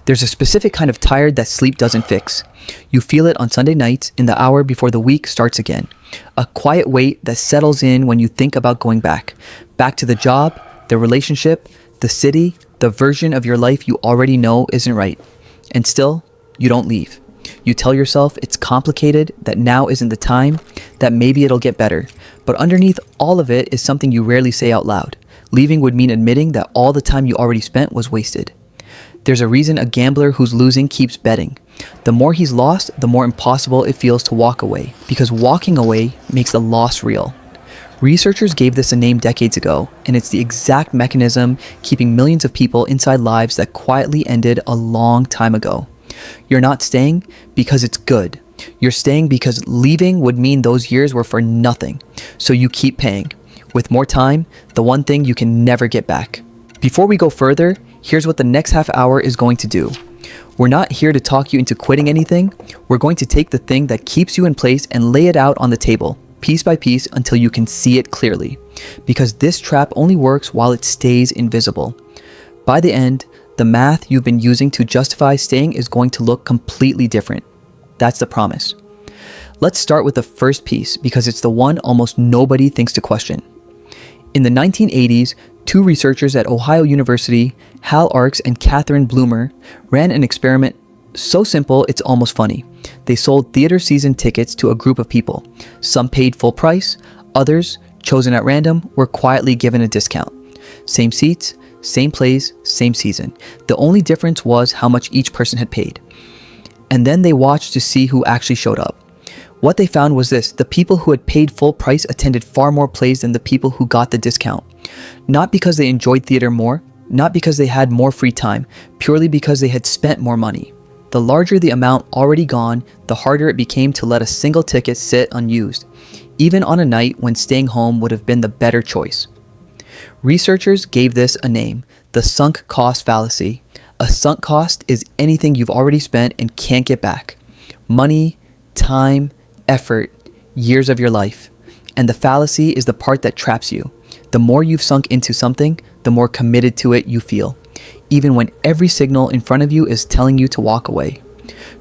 There's a specific kind of tired that sleep doesn't fix. You feel it on Sunday nights in the hour before the week starts again. A quiet weight that settles in when you think about going back. Back to the job, the relationship, the city, the version of your life you already know isn't right. And still, you don't leave. You tell yourself it's complicated, that now isn't the time, that maybe it'll get better. But underneath all of it is something you rarely say out loud. Leaving would mean admitting that all the time you already spent was wasted. There's a reason a gambler who's losing keeps betting. The more he's lost, the more impossible it feels to walk away, because walking away makes the loss real. Researchers gave this a name decades ago, and it's the exact mechanism keeping millions of people inside lives that quietly ended a long time ago. You're not staying because it's good. You're staying because leaving would mean those years were for nothing. So you keep paying. With more time, the one thing you can never get back. Before we go further, here's what the next half hour is going to do. We're not here to talk you into quitting anything. We're going to take the thing that keeps you in place and lay it out on the table, piece by piece, until you can see it clearly. Because this trap only works while it stays invisible. By the end, the math you've been using to justify staying is going to look completely different. That's the promise. Let's start with the first piece because it's the one almost nobody thinks to question. In the 1980s, two researchers at Ohio University, Hal Arks and Catherine Bloomer, ran an experiment so simple it's almost funny. They sold theater season tickets to a group of people. Some paid full price, others, chosen at random, were quietly given a discount. Same seats, same plays, same season. The only difference was how much each person had paid. And then they watched to see who actually showed up. What they found was this: the people who had paid full price attended far more plays than the people who got the discount. Not because they enjoyed theater more, not because they had more free time, purely because they had spent more money. The larger the amount already gone, the harder it became to let a single ticket sit unused, even on a night when staying home would have been the better choice. Researchers gave this a name: the sunk cost fallacy. A sunk cost is anything you've already spent and can't get back. Money, time, effort, years of your life. And the fallacy is the part that traps you. The more you've sunk into something, the more committed to it you feel, even when every signal in front of you is telling you to walk away.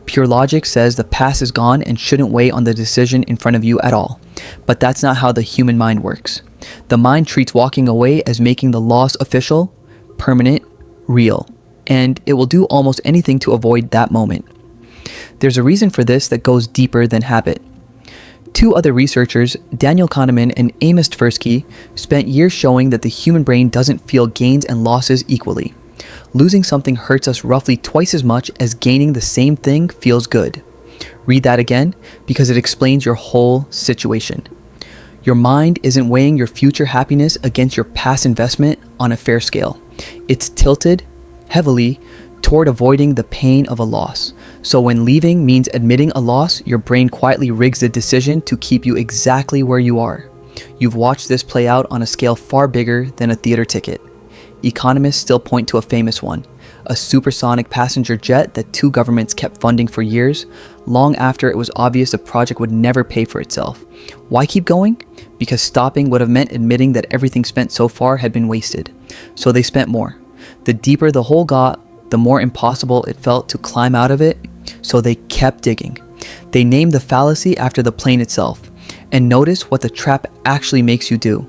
Pure logic says the past is gone and shouldn't weigh on the decision in front of you at all. But that's not how the human mind works. The mind treats walking away as making the loss official, permanent, real, and it will do almost anything to avoid that moment. There's a reason for this that goes deeper than habit. Two other researchers, Daniel Kahneman and Amos Tversky, spent years showing that the human brain doesn't feel gains and losses equally. Losing something hurts us roughly twice as much as gaining the same thing feels good. Read that again, because it explains your whole situation. Your mind isn't weighing your future happiness against your past investment on a fair scale. It's tilted heavily toward avoiding the pain of a loss. So when leaving means admitting a loss, your brain quietly rigs the decision to keep you exactly where you are. You've watched this play out on a scale far bigger than a theater ticket. Economists still point to a famous one: a supersonic passenger jet that two governments kept funding for years, long after it was obvious the project would never pay for itself. Why keep going? Because stopping would have meant admitting that everything spent so far had been wasted. So they spent more. The deeper the hole got, the more impossible it felt to climb out of it, so they kept digging. They named the fallacy after the plane itself. And notice what the trap actually makes you do.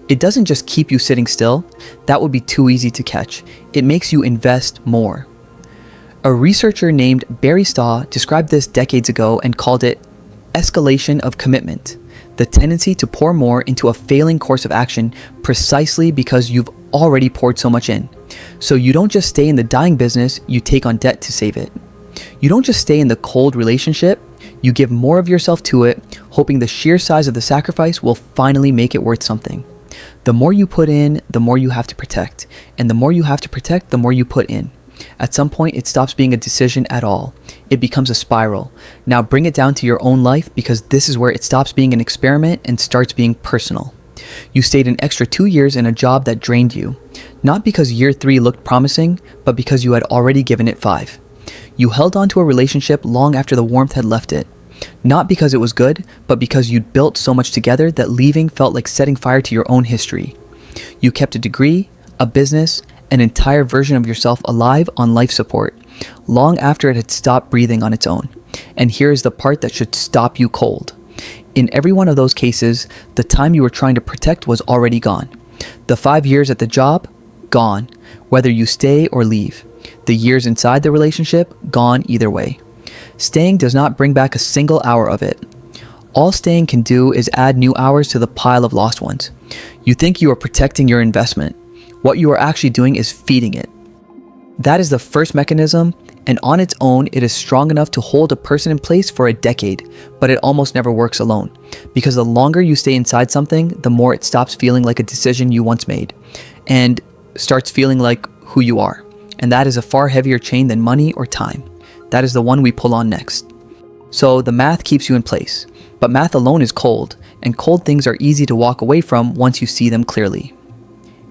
It doesn't just keep you sitting still. That would be too easy to catch. It makes you invest more. A researcher named Barry Staw described this decades ago and called it escalation of commitment, the tendency to pour more into a failing course of action precisely because you've already poured so much in. So you don't just stay in the dying business, you take on debt to save it. You don't just stay in the cold relationship, you give more of yourself to it, hoping the sheer size of the sacrifice will finally make it worth something. The more you put in, the more you have to protect. And the more you have to protect, the more you put in. At some point, it stops being a decision at all. It becomes a spiral. Now bring it down to your own life, because this is where it stops being an experiment and starts being personal. You stayed an extra 2 years in a job that drained you. Not because year 3 looked promising, but because you had already given it 5. You held on to a relationship long after the warmth had left it. Not because it was good, but because you'd built so much together that leaving felt like setting fire to your own history. You kept a degree, a business, an entire version of yourself alive on life support, long after it had stopped breathing on its own. And here is the part that should stop you cold. In every one of those cases, the time you were trying to protect was already gone. The 5 years at the job, gone, whether you stay or leave. The years inside the relationship, gone either way. Staying does not bring back a single hour of it. All staying can do is add new hours to the pile of lost ones. You think you are protecting your investment. What you are actually doing is feeding it. That is the first mechanism, and on its own, it is strong enough to hold a person in place for a decade, but it almost never works alone. Because the longer you stay inside something, the more it stops feeling like a decision you once made, and starts feeling like who you are. And that is a far heavier chain than money or time. That is the one we pull on next. So the math keeps you in place, but math alone is cold, and cold things are easy to walk away from once you see them clearly.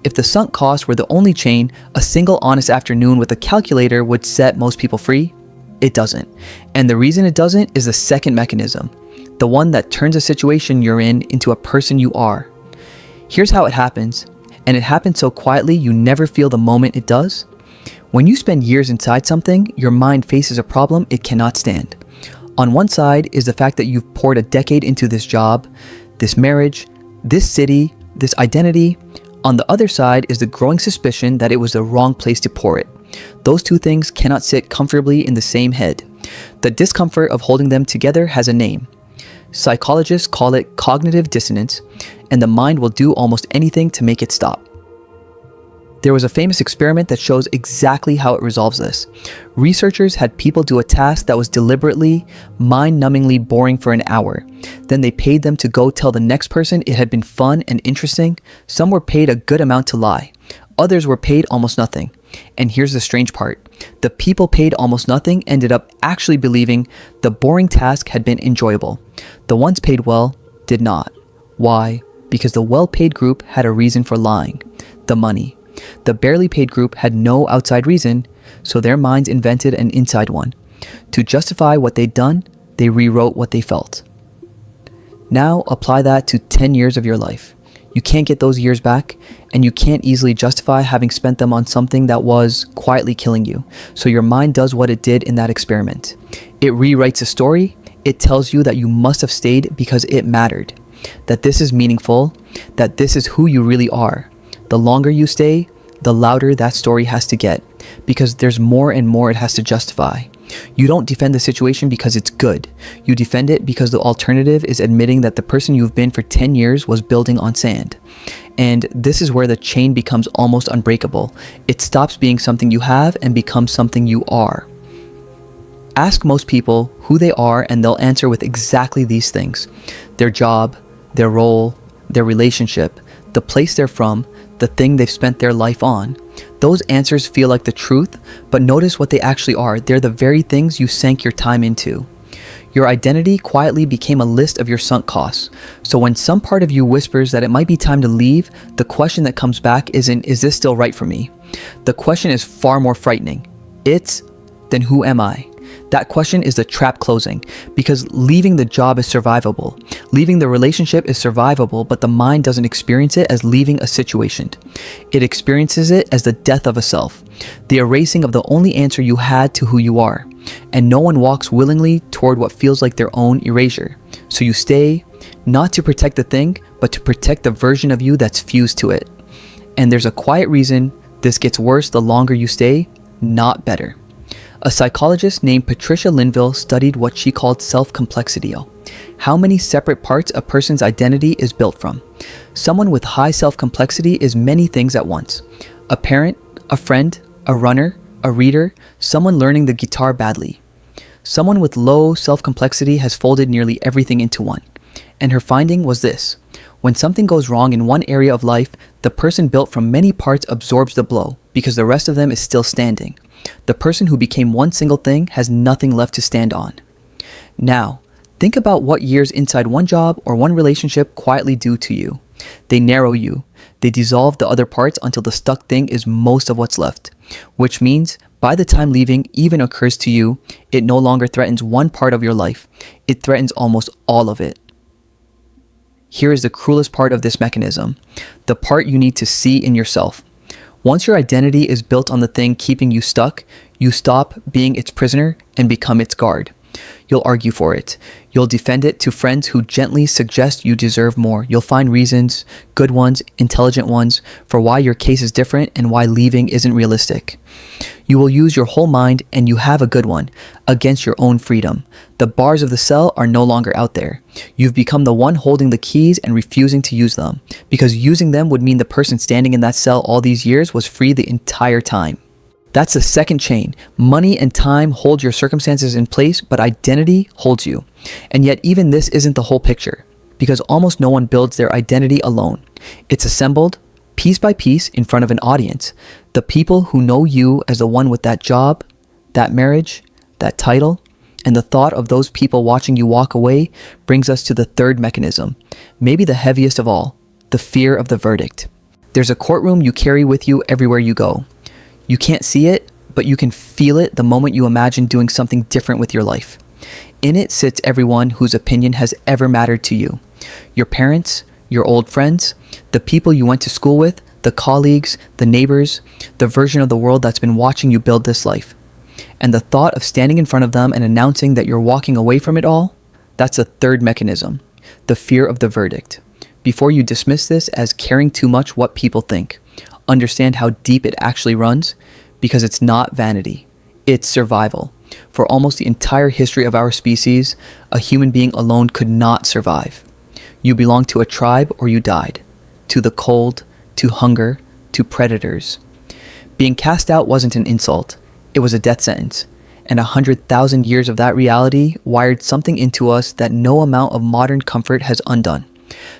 If the sunk costs were the only chain, a single honest afternoon with a calculator would set most people free. It doesn't. And the reason it doesn't is the second mechanism, the one that turns a situation you're in into a person you are. Here's how it happens, and it happens so quietly you never feel the moment it does. When you spend years inside something, your mind faces a problem it cannot stand. On one side is the fact that you've poured a decade into this job, this marriage, this city, this identity. On the other side is the growing suspicion that it was the wrong place to pour it. Those two things cannot sit comfortably in the same head. The discomfort of holding them together has a name. Psychologists call it cognitive dissonance, and the mind will do almost anything to make it stop. There was a famous experiment that shows exactly how it resolves this. Researchers had people do a task that was deliberately, mind-numbingly boring for an hour. Then they paid them to go tell the next person it had been fun and interesting. Some were paid a good amount to lie. Others were paid almost nothing. And here's the strange part. The people paid almost nothing ended up actually believing the boring task had been enjoyable. The ones paid well did not. Why? Because the well-paid group had a reason for lying. The money. The barely paid group had no outside reason, so their minds invented an inside one. To justify what they'd done, they rewrote what they felt. Now apply that to 10 years of your life. You can't get those years back, and you can't easily justify having spent them on something that was quietly killing you. So your mind does what it did in that experiment. It rewrites a story. It tells you that you must have stayed because it mattered, that this is meaningful, that this is who you really are. The longer you stay, the louder that story has to get, because there's more and more it has to justify. You don't defend the situation because it's good. You defend it because the alternative is admitting that the person you've been for 10 years was building on sand. And this is where the chain becomes almost unbreakable. It stops being something you have and becomes something you are. Ask most people who they are, and they'll answer with exactly these things: their job, their role, their relationship, the place they're from, the thing they've spent their life on. Those answers feel like the truth, but notice what they actually are. They're the very things you sank your time into. Your identity quietly became a list of your sunk costs. So when some part of you whispers that it might be time to leave, the question that comes back isn't, is this still right for me? The question is far more frightening. It's, then who am I? That question is the trap closing, because leaving the job is survivable. Leaving the relationship is survivable, but the mind doesn't experience it as leaving a situation. It experiences it as the death of a self, the erasing of the only answer you had to who you are. And no one walks willingly toward what feels like their own erasure. So you stay, not to protect the thing, but to protect the version of you that's fused to it. And there's a quiet reason this gets worse the longer you stay, not better. A psychologist named Patricia Linville studied what she called self-complexity, how many separate parts a person's identity is built from. Someone with high self-complexity is many things at once: a parent, a friend, a runner, a reader, someone learning the guitar badly. Someone with low self-complexity has folded nearly everything into one. And her finding was this: when something goes wrong in one area of life, the person built from many parts absorbs the blow because the rest of them is still standing. The person who became one single thing has nothing left to stand on. Now, think about what years inside one job or one relationship quietly do to you. They narrow you. They dissolve the other parts until the stuck thing is most of what's left. Which means, by the time leaving even occurs to you, it no longer threatens one part of your life. It threatens almost all of it. Here is the cruelest part of this mechanism, the part you need to see in yourself. Once your identity is built on the thing keeping you stuck, You stop being its prisoner and become its guard. You'll argue for it. You'll defend it to friends who gently suggest you deserve more. You'll find reasons, good ones, intelligent ones, for why your case is different and why leaving isn't realistic. You will use your whole mind, and you have a good one, against your own freedom. The bars of the cell are no longer out there. You've become the one holding the keys and refusing to use them, because using them would mean the person standing in that cell all these years was free the entire time. That's the second chain. Money and time hold your circumstances in place, but identity holds you. And yet even this isn't the whole picture, because almost no one builds their identity alone. It's assembled piece by piece in front of an audience. The people who know you as the one with that job, that marriage, that title, and the thought of those people watching you walk away brings us to the third mechanism, maybe the heaviest of all, the fear of the verdict. There's a courtroom you carry with you everywhere you go. You can't see it, but you can feel it the moment you imagine doing something different with your life. In it sits everyone whose opinion has ever mattered to you. Your parents, your old friends, the people you went to school with, the colleagues, the neighbors, the version of the world that's been watching you build this life. And the thought of standing in front of them and announcing that you're walking away from it all, that's a third mechanism, the fear of the verdict. Before you dismiss this as caring too much what people think, understand how deep it actually runs, because it's not vanity, it's survival. For almost the entire history of our species, a human being alone could not survive. You belonged to a tribe or you died. To the cold, to hunger, to predators. Being cast out wasn't an insult, it was a death sentence. And 100,000 years of that reality wired something into us that no amount of modern comfort has undone.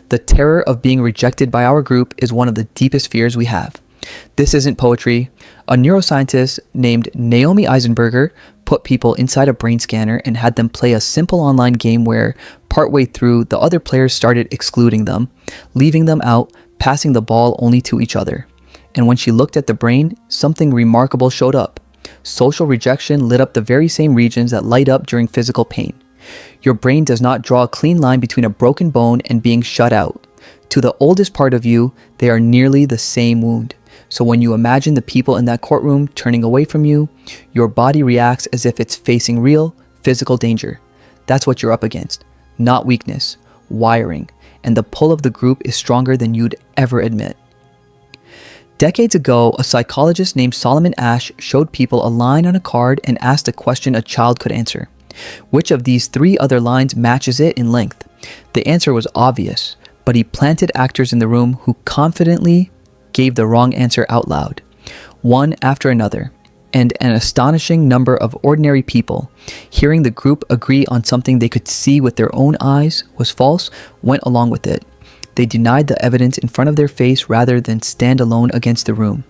The terror of being rejected by our group is one of the deepest fears we have. This isn't poetry. A neuroscientist named Naomi Eisenberger put people inside a brain scanner and had them play a simple online game where, partway through, the other players started excluding them, leaving them out, passing the ball only to each other. And when she looked at the brain, something remarkable showed up. Social rejection lit up the very same regions that light up during physical pain. Your brain does not draw a clean line between a broken bone and being shut out. To the oldest part of you, they are nearly the same wound. So when you imagine the people in that courtroom turning away from you, your body reacts as if it's facing real, physical danger. That's what you're up against. Not weakness, wiring, and the pull of the group is stronger than you'd ever admit. Decades ago, a psychologist named Solomon Asch showed people a line on a card and asked a question a child could answer. Which of these three other lines matches it in length? The answer was obvious, but he planted actors in the room who confidently gave the wrong answer out loud, one after another, and an astonishing number of ordinary people, hearing the group agree on something they could see with their own eyes was false, went along with it. They denied the evidence in front of their face rather than stand alone against the room.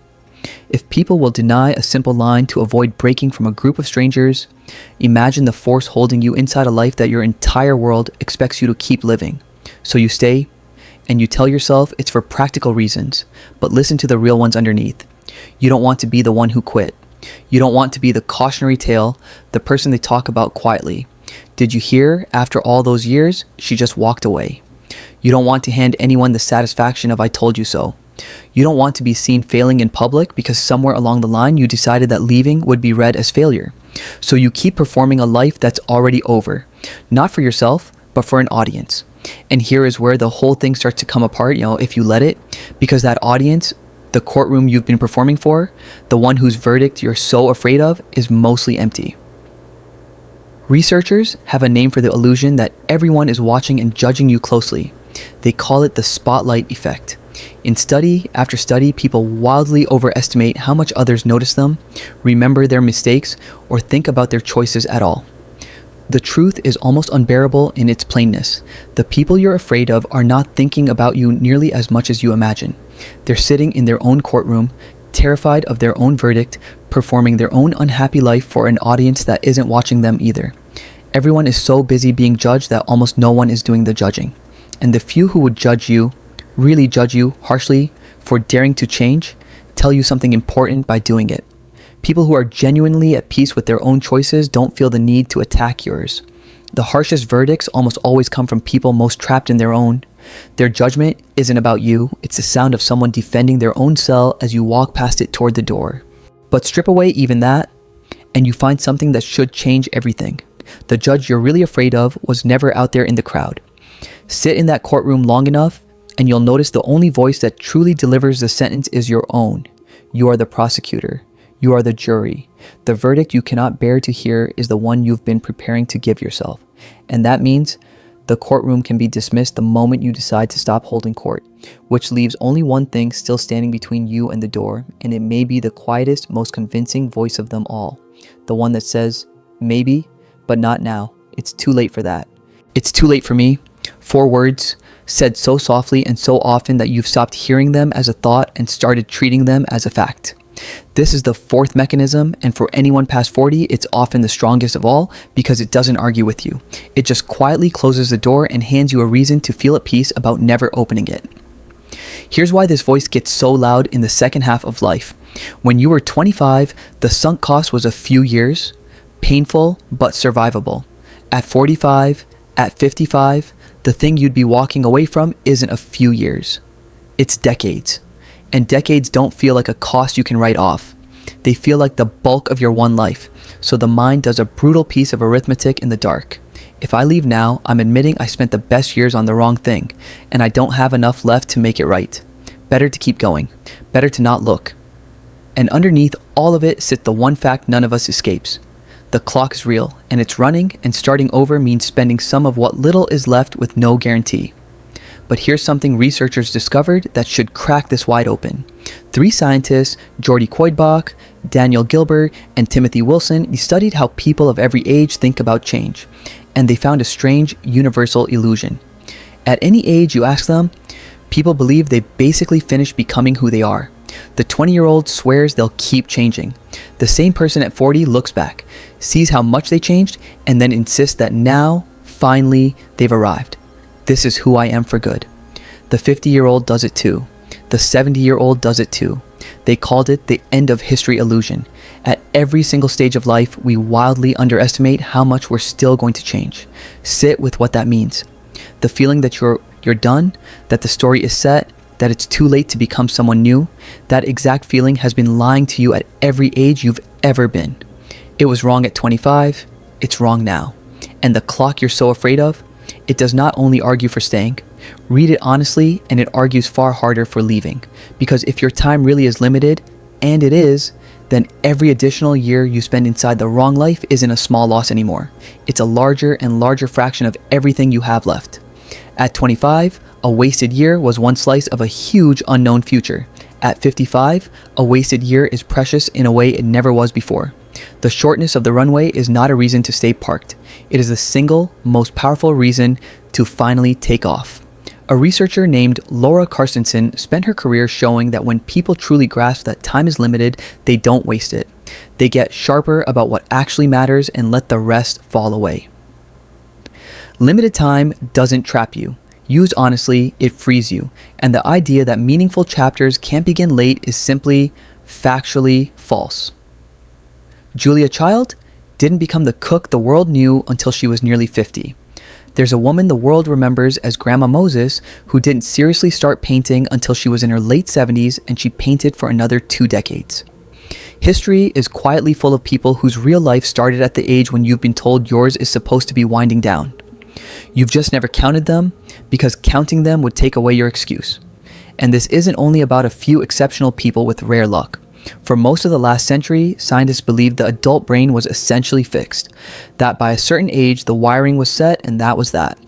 If people will deny a simple line to avoid breaking from a group of strangers, imagine the force holding you inside a life that your entire world expects you to keep living. So you stay, and you tell yourself it's for practical reasons, but listen to the real ones underneath. You don't want to be the one who quit. You don't want to be the cautionary tale, the person they talk about quietly. Did you hear, after all those years, she just walked away? You don't want to hand anyone the satisfaction of "I told you so." You don't want to be seen failing in public because somewhere along the line you decided that leaving would be read as failure. So you keep performing a life that's already over, not for yourself, but for an audience. And here is where the whole thing starts to come apart, if you let it, because that audience, the courtroom you've been performing for, the one whose verdict you're so afraid of, is mostly empty. Researchers have a name for the illusion that everyone is watching and judging you closely. They call it the spotlight effect. In study after study, people wildly overestimate how much others notice them, remember their mistakes, or think about their choices at all. The truth is almost unbearable in its plainness. The people you're afraid of are not thinking about you nearly as much as you imagine. They're sitting in their own courtroom, terrified of their own verdict, performing their own unhappy life for an audience that isn't watching them either. Everyone is so busy being judged that almost no one is doing the judging. And the few who would judge you, really judge you harshly for daring to change, tell you something important by doing it. People who are genuinely at peace with their own choices don't feel the need to attack yours. The harshest verdicts almost always come from people most trapped in their own. Their judgment isn't about you, it's the sound of someone defending their own cell as you walk past it toward the door. But strip away even that, and you find something that should change everything. The judge you're really afraid of was never out there in the crowd. Sit in that courtroom long enough, and you'll notice the only voice that truly delivers the sentence is your own. You are the prosecutor. You are the jury. The verdict you cannot bear to hear is the one you've been preparing to give yourself. And that means the courtroom can be dismissed the moment you decide to stop holding court, which leaves only one thing still standing between you and the door, and it may be the quietest, most convincing voice of them all. The one that says, maybe, but not now. It's too late for that. It's too late for me. 4 words, said so softly and so often that you've stopped hearing them as a thought and started treating them as a fact. This is the 4th mechanism, and for anyone past 40, it's often the strongest of all because it doesn't argue with you. It just quietly closes the door and hands you a reason to feel at peace about never opening it. Here's why this voice gets so loud in the second half of life. When you were 25, the sunk cost was a few years, painful but survivable. At 45, at 55, the thing you'd be walking away from isn't a few years. It's decades. And decades don't feel like a cost you can write off. They feel like the bulk of your one life. So the mind does a brutal piece of arithmetic in the dark. If I leave now, I'm admitting I spent the best years on the wrong thing, and I don't have enough left to make it right. Better to keep going. Better to not look. And underneath all of it sits the one fact none of us escapes. The clock is real, and it's running, and starting over means spending some of what little is left with no guarantee. But here's something researchers discovered that should crack this wide open. 3 scientists, Jordi Koidbach, Daniel Gilbert, and Timothy Wilson, studied how people of every age think about change, and they found a strange universal illusion. At any age you ask them, people believe they basically finished becoming who they are. The 20-year-old swears they'll keep changing. The same person at 40 looks back, sees how much they changed, and then insists that now, finally, they've arrived. This is who I am for good. The 50-year-old does it too. The 70-year-old does it too. They called it the end of history illusion. At every single stage of life, we wildly underestimate how much we're still going to change. Sit with what that means. The feeling that you're done, that the story is set, that it's too late to become someone new, that exact feeling has been lying to you at every age you've ever been. It was wrong at 25, it's wrong now. And the clock you're so afraid of, it does not only argue for staying. Read it honestly, and it argues far harder for leaving. Because if your time really is limited, and it is, then every additional year you spend inside the wrong life isn't a small loss anymore. It's a larger and larger fraction of everything you have left. At 25, a wasted year was one slice of a huge unknown future. At 55, a wasted year is precious in a way it never was before. The shortness of the runway is not a reason to stay parked. It is the single most powerful reason to finally take off. A researcher named Laura Carstensen spent her career showing that when people truly grasp that time is limited, they don't waste it. They get sharper about what actually matters and let the rest fall away. Limited time doesn't trap you. Used honestly, it frees you. And the idea that meaningful chapters can't begin late is simply factually false. Julia Child didn't become the cook the world knew until she was nearly 50. There's a woman the world remembers as Grandma Moses who didn't seriously start painting until she was in her late 70s, and she painted for another 2 decades. History is quietly full of people whose real life started at the age when you've been told yours is supposed to be winding down. You've just never counted them because counting them would take away your excuse. And this isn't only about a few exceptional people with rare luck. For most of the last century, scientists believed the adult brain was essentially fixed, that by a certain age the wiring was set and that was that.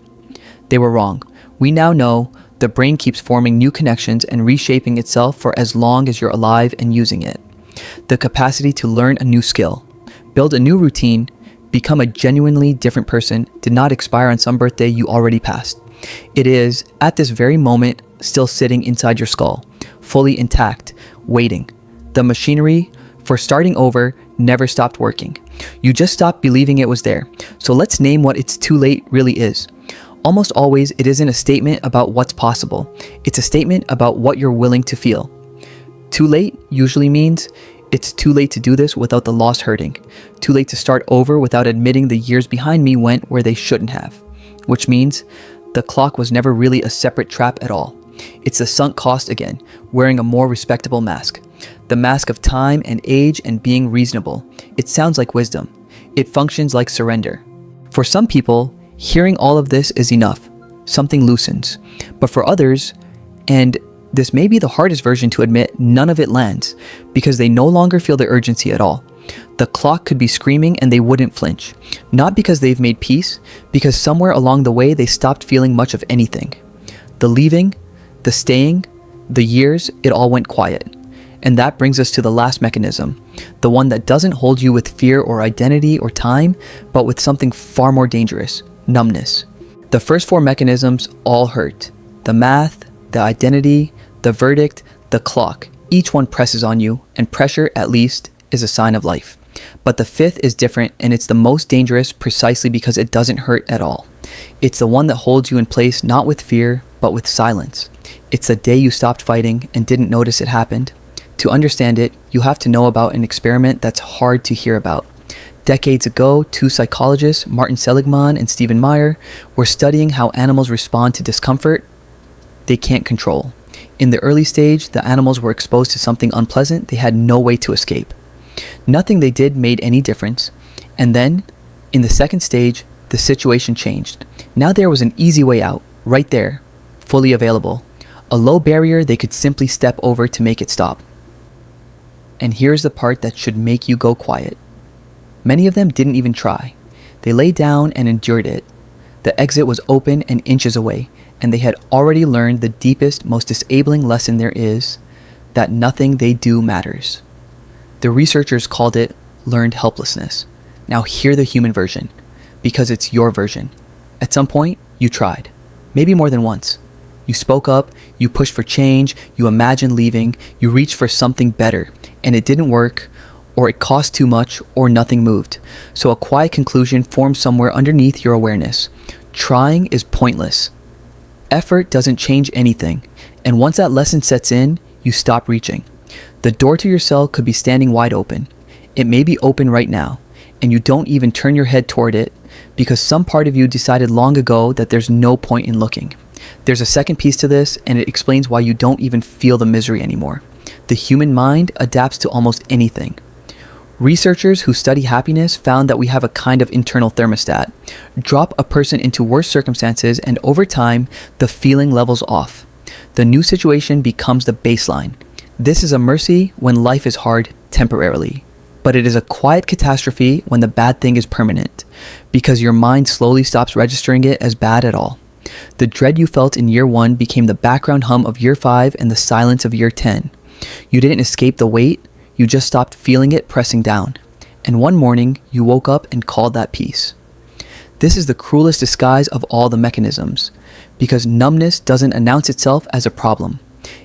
They were wrong. We now know the brain keeps forming new connections and reshaping itself for as long as you're alive and using it. The capacity to learn a new skill, build a new routine, become a genuinely different person did not expire on some birthday you already passed. It is, at this very moment, still sitting inside your skull, fully intact, waiting. The machinery for starting over never stopped working. You just stopped believing it was there. So let's name what it's too late really is. Almost always, it isn't a statement about what's possible. It's a statement about what you're willing to feel. Too late usually means it's too late to do this without the loss hurting. Too late to start over without admitting the years behind me went where they shouldn't have. Which means the clock was never really a separate trap at all. It's the sunk cost again, wearing a more respectable mask. The mask of time and age and being reasonable. It sounds like wisdom. It functions like surrender. For some people, hearing all of this is enough. Something loosens. But for others, and this may be the hardest version to admit, none of it lands because they no longer feel the urgency at all. The clock could be screaming and they wouldn't flinch. Not because they've made peace, because somewhere along the way they stopped feeling much of anything. The leaving, the staying, the years, it all went quiet. And that brings us to the last mechanism, the one that doesn't hold you with fear or identity or time, but with something far more dangerous, numbness. The first four mechanisms all hurt. The math, the identity, the verdict, the clock. Each one presses on you, and pressure, at least, is a sign of life. But the fifth is different, and it's the most dangerous precisely because it doesn't hurt at all. It's the one that holds you in place not with fear, but with silence. It's the day you stopped fighting and didn't notice it happened. To understand it, you have to know about an experiment that's hard to hear about. Decades ago, two psychologists, Martin Seligman and Stephen Meyer, were studying how animals respond to discomfort they can't control. In the early stage, the animals were exposed to something unpleasant they had no way to escape. Nothing they did made any difference. And then, in the second stage, the situation changed. Now there was an easy way out, right there, fully available. A low barrier they could simply step over to make it stop. And here's the part that should make you go quiet. Many of them didn't even try. They lay down and endured it. The exit was open and inches away, and they had already learned the deepest, most disabling lesson there is, that nothing they do matters. The researchers called it learned helplessness. Now hear the human version, because it's your version. At some point, you tried. Maybe more than once. You spoke up, you pushed for change, you imagined leaving, you reached for something better, and it didn't work, or it cost too much, or nothing moved. So a quiet conclusion formed somewhere underneath your awareness. Trying is pointless. Effort doesn't change anything, and once that lesson sets in, you stop reaching. The door to your cell could be standing wide open. It may be open right now, and you don't even turn your head toward it because some part of you decided long ago that there's no point in looking. There's a second piece to this, and it explains why you don't even feel the misery anymore. The human mind adapts to almost anything. Researchers who study happiness found that we have a kind of internal thermostat. Drop a person into worse circumstances, and over time, the feeling levels off. The new situation becomes the baseline. This is a mercy when life is hard temporarily. But it is a quiet catastrophe when the bad thing is permanent, because your mind slowly stops registering it as bad at all. The dread you felt in year 1 became the background hum of year 5 and the silence of year 10. You didn't escape the weight, you just stopped feeling it pressing down. And one morning, you woke up and called that peace. This is the cruelest disguise of all the mechanisms, because numbness doesn't announce itself as a problem.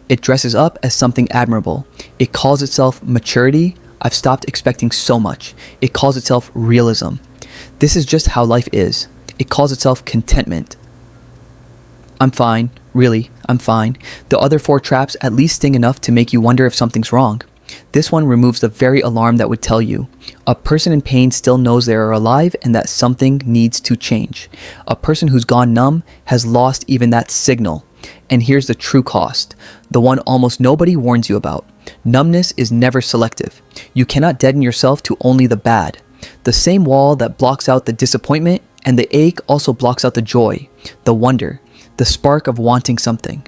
It dresses up as something admirable. It calls itself maturity. I've stopped expecting so much. It calls itself realism. This is just how life is. It calls itself contentment. I'm fine. Really, I'm fine. The other 4 traps at least sting enough to make you wonder if something's wrong. This one removes the very alarm that would tell you. A person in pain still knows they are alive and that something needs to change. A person who's gone numb has lost even that signal. And here's the true cost, the one almost nobody warns you about. Numbness is never selective. You cannot deaden yourself to only the bad. The same wall that blocks out the disappointment and the ache also blocks out the joy, the wonder, the spark of wanting something.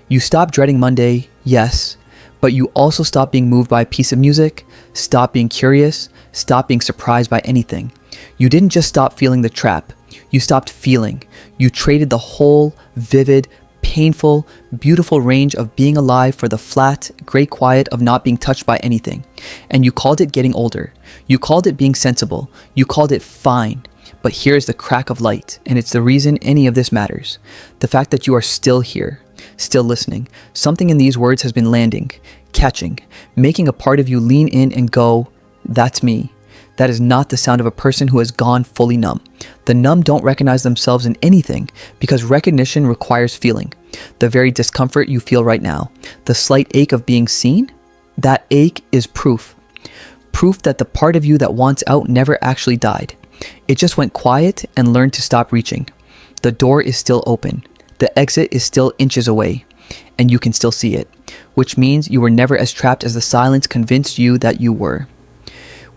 You stop dreading Monday, yes, but you also stop being moved by a piece of music, stop being curious, stop being surprised by anything. You didn't just stop feeling the trap. You stopped feeling. You traded the whole, vivid, painful, beautiful range of being alive for the flat, gray quiet of not being touched by anything. And you called it getting older. You called it being sensible. You called it fine. But here's the crack of light, and it's the reason any of this matters. The fact that you are still here, still listening. Something in these words has been landing, catching, making a part of you lean in and go, that's me. That is not the sound of a person who has gone fully numb. The numb don't recognize themselves in anything because recognition requires feeling. The very discomfort you feel right now, the slight ache of being seen, that ache is proof. Proof that the part of you that wants out never actually died. It just went quiet and learned to stop reaching. The door is still open. The exit is still inches away, and you can still see it. which means you were never as trapped as the silence convinced you that you were.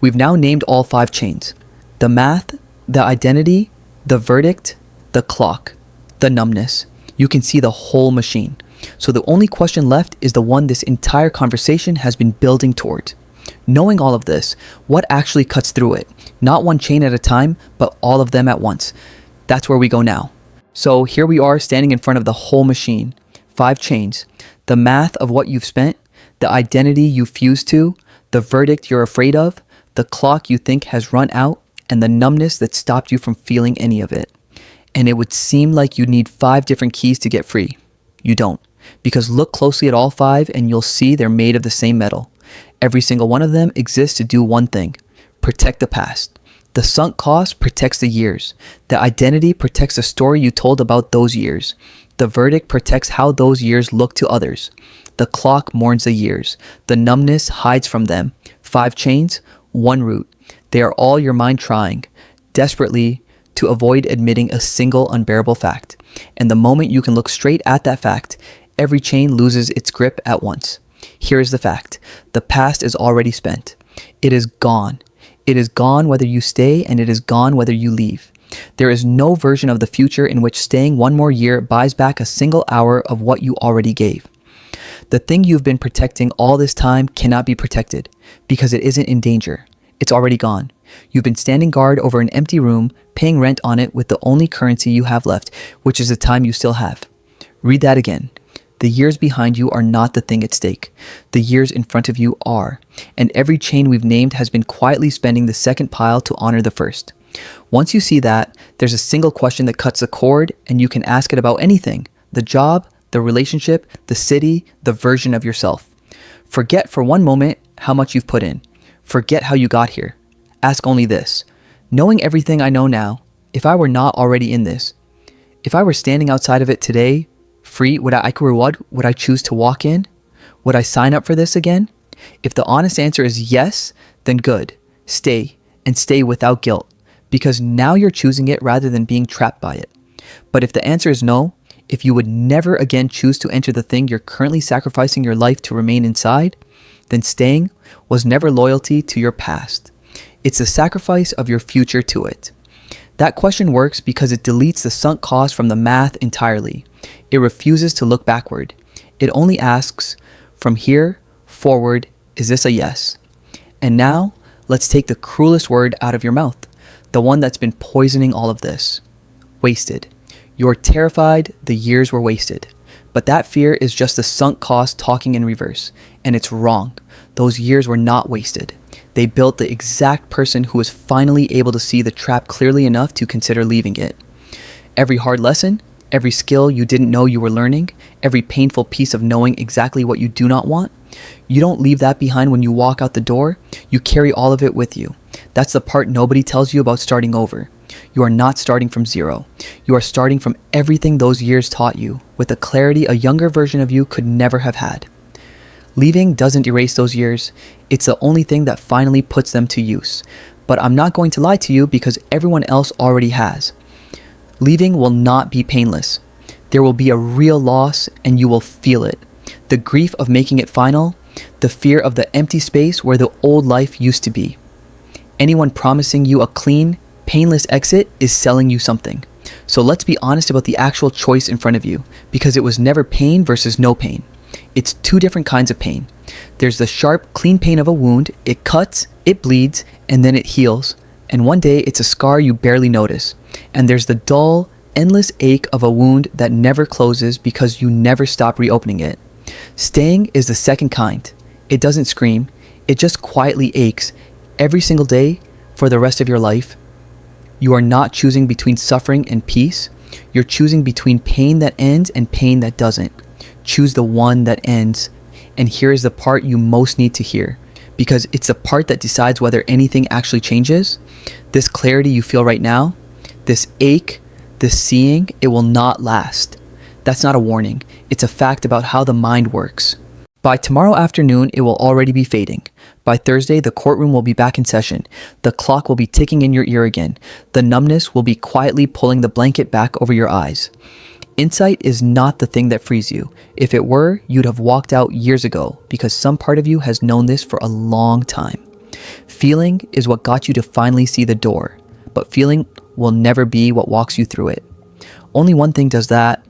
We've now named all 5 chains: the math, the identity, the verdict, the clock, the numbness. You can see the whole machine. So the only question left is the one this entire conversation has been building towards. Knowing all of this, what actually cuts through it? Not one chain at a time, but all of them at once. That's where we go now. So here we are standing in front of the whole machine. 5 chains: the math of what you've spent, the identity you fuse to, the verdict you're afraid of, the clock you think has run out, and the numbness that stopped you from feeling any of it. And it would seem like you need 5 different keys to get free. You don't, because look closely at all 5 and you'll see they're made of the same metal. Every single one of them exists to do one thing: protect the past. The sunk cost protects the years. The identity protects the story you told about those years. The verdict protects how those years look to others. The clock mourns the years. The numbness hides from them. 5 chains, 1 root. They are all your mind trying desperately to avoid admitting a single unbearable fact. And the moment you can look straight at that fact, every chain loses its grip at once. Here is the fact: the past is already spent. It is gone. It is gone whether you stay, and it is gone whether you leave. There is no version of the future in which staying 1 more year buys back a single hour of what you already gave. The thing you've been protecting all this time cannot be protected because it isn't in danger. It's already gone. You've been standing guard over an empty room, paying rent on it with the only currency you have left, which is the time you still have. Read that again. The years behind you are not the thing at stake. The years in front of you are. And every chain we've named has been quietly spending the second pile to honor the first. Once you see that, there's a single question that cuts the cord, and you can ask it about anything: the job, the relationship, the city, the version of yourself. Forget for one moment how much you've put in. Forget how you got here. Ask only this: knowing everything I know now, if I were not already in this, if I were standing outside of it today, free, would I choose to walk in? Would I sign up for this again? If the honest answer is yes, then good. Stay, and stay without guilt, because now you're choosing it rather than being trapped by it. But if the answer is no, if you would never again choose to enter the thing you're currently sacrificing your life to remain inside, then staying was never loyalty to your past. It's the sacrifice of your future to it. That question works because it deletes the sunk cost from the math entirely. It refuses to look backward. It only asks, from here forward, is this a yes? And now, let's take the cruelest word out of your mouth, the one that's been poisoning all of this: wasted. You're terrified the years were wasted. But that fear is just the sunk cost talking in reverse. And it's wrong. Those years were not wasted. They built the exact person who was finally able to see the trap clearly enough to consider leaving it. Every hard lesson, every skill you didn't know you were learning, every painful piece of knowing exactly what you do not want, you don't leave that behind when you walk out the door. You carry all of it with you. That's the part nobody tells you about starting over. You are not starting from zero. You are starting from everything those years taught you, with a clarity a younger version of you could never have had. Leaving doesn't erase those years. It's the only thing that finally puts them to use. But I'm not going to lie to you because everyone else already has. Leaving will not be painless. There will be a real loss and you will feel it. The grief of making it final, the fear of the empty space where the old life used to be. Anyone promising you a clean, painless exit is selling you something. So let's be honest about the actual choice in front of you, because it was never pain versus no pain. It's 2 different kinds of pain. There's the sharp, clean pain of a wound. It cuts, it bleeds, and then it heals. And one day it's a scar you barely notice. And there's the dull, endless ache of a wound that never closes because you never stop reopening it. Staying is the second kind. It doesn't scream. It just quietly aches every single day for the rest of your life. You are not choosing between suffering and peace. You're choosing between pain that ends and pain that doesn't. Choose the one that ends. And here is the part you most need to hear, because it's the part that decides whether anything actually changes. This clarity you feel right now, this ache, this seeing, it will not last. That's not a warning. It's a fact about how the mind works. By tomorrow afternoon, it will already be fading. By Thursday, the courtroom will be back in session. The clock will be ticking in your ear again. The numbness will be quietly pulling the blanket back over your eyes. Insight is not the thing that frees you. If it were, you'd have walked out years ago because some part of you has known this for a long time. Feeling is what got you to finally see the door, but feeling will never be what walks you through it. Only one thing does that,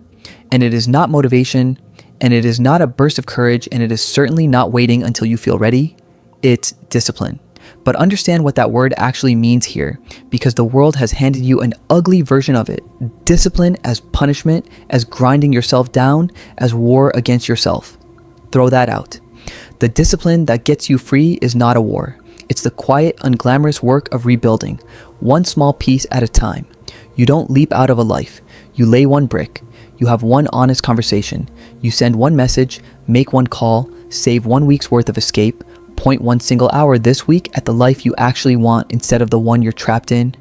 and it is not motivation, and it is not a burst of courage, and it is certainly not waiting until you feel ready. It's discipline. But understand what that word actually means here, because the world has handed you an ugly version of it. Discipline as punishment, as grinding yourself down, as war against yourself. Throw that out. The discipline that gets you free is not a war. It's the quiet, unglamorous work of rebuilding, one small piece at a time. You don't leap out of a life. You lay one brick. You have one honest conversation. You send one message, make one call, save 1 week's worth of escape, point one single hour this week at the life you actually want instead of the one you're trapped in.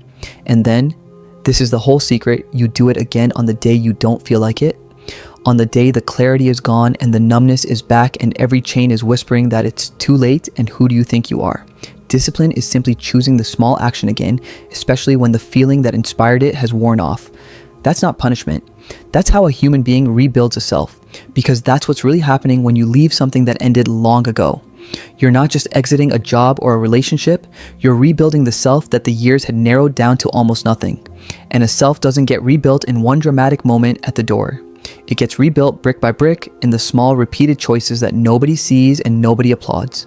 And then, this is the whole secret, you do it again on the day you don't feel like it. On the day the clarity is gone and the numbness is back and every chain is whispering that it's too late and who do you think you are? Discipline is simply choosing the small action again, especially when the feeling that inspired it has worn off. That's not punishment. That's how a human being rebuilds a self, because that's what's really happening when you leave something that ended long ago. You're not just exiting a job or a relationship, you're rebuilding the self that the years had narrowed down to almost nothing. And a self doesn't get rebuilt in one dramatic moment at the door. It gets rebuilt brick by brick in the small repeated choices that nobody sees and nobody applauds.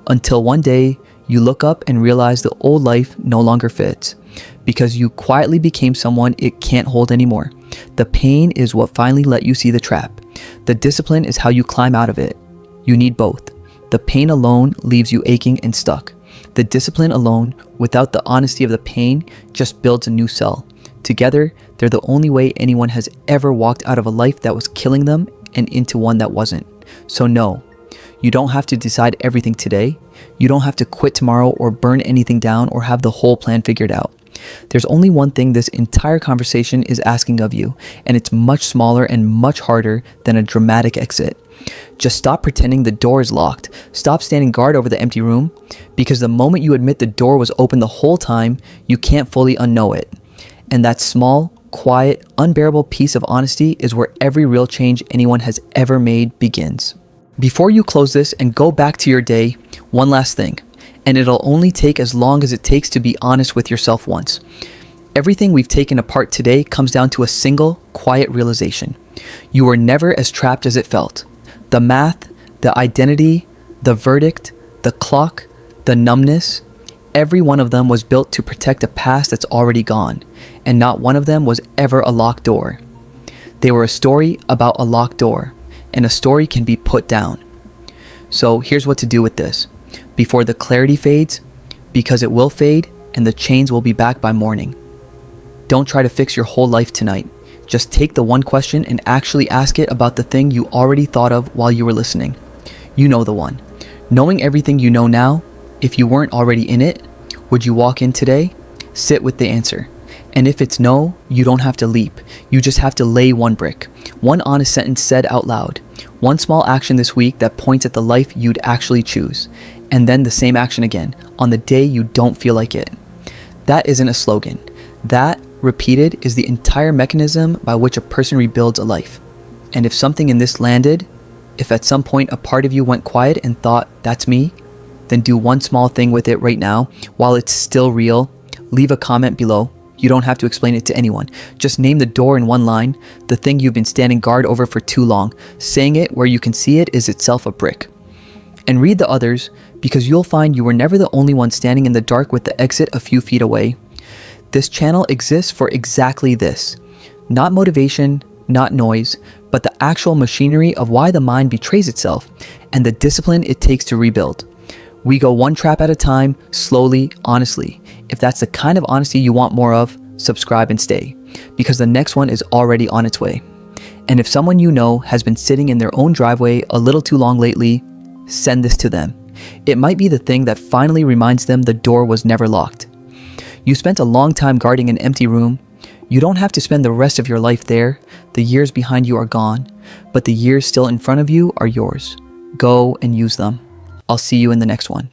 Until one day, you look up and realize the old life no longer fits, because you quietly became someone it can't hold anymore. The pain is what finally let you see the trap. The discipline is how you climb out of it. You need both. The pain alone leaves you aching and stuck. The discipline alone, without the honesty of the pain, just builds a new cell. Together, they're the only way anyone has ever walked out of a life that was killing them and into one that wasn't. So no, you don't have to decide everything today. You don't have to quit tomorrow or burn anything down or have the whole plan figured out. There's only one thing this entire conversation is asking of you, and it's much smaller and much harder than a dramatic exit. Just stop pretending the door is locked. Stop standing guard over the empty room, because the moment you admit the door was open the whole time, you can't fully unknow it. And that small, quiet, unbearable piece of honesty is where every real change anyone has ever made begins. Before you close this and go back to your day, one last thing, and it'll only take as long as it takes to be honest with yourself once. Everything we've taken apart today comes down to a single, quiet realization. You were never as trapped as it felt. The math, the identity, the verdict, the clock, the numbness, every one of them was built to protect a past that's already gone, and not one of them was ever a locked door. They were a story about a locked door, and a story can be put down. So here's what to do with this. Before the clarity fades, because it will fade, and the chains will be back by morning. Don't try to fix your whole life tonight. Just take the one question and actually ask it about the thing you already thought of while you were listening. You know the one. Knowing everything you know now, if you weren't already in it, would you walk in today? Sit with the answer. And if it's no, you don't have to leap. You just have to lay one brick. One honest sentence said out loud. One small action this week that points at the life you'd actually choose. And then the same action again, on the day you don't feel like it. That isn't a slogan. That, repeated, is the entire mechanism by which a person rebuilds a life. And if something in this landed, if at some point a part of you went quiet and thought, that's me, then do one small thing with it right now while it's still real. Leave a comment below. You don't have to explain it to anyone. Just name the door in one line, the thing you've been standing guard over for too long. Saying it where you can see it is itself a brick. And read the others, because you'll find you were never the only one standing in the dark with the exit a few feet away. This channel exists for exactly this. Not motivation, not noise, but the actual machinery of why the mind betrays itself and the discipline it takes to rebuild. We go one trap at a time, slowly, honestly. If that's the kind of honesty you want more of, subscribe and stay, because the next one is already on its way. And if someone you know has been sitting in their own driveway a little too long lately, send this to them. It might be the thing that finally reminds them the door was never locked. You spent a long time guarding an empty room. You don't have to spend the rest of your life there. The years behind you are gone, but the years still in front of you are yours. Go and use them. I'll see you in the next one.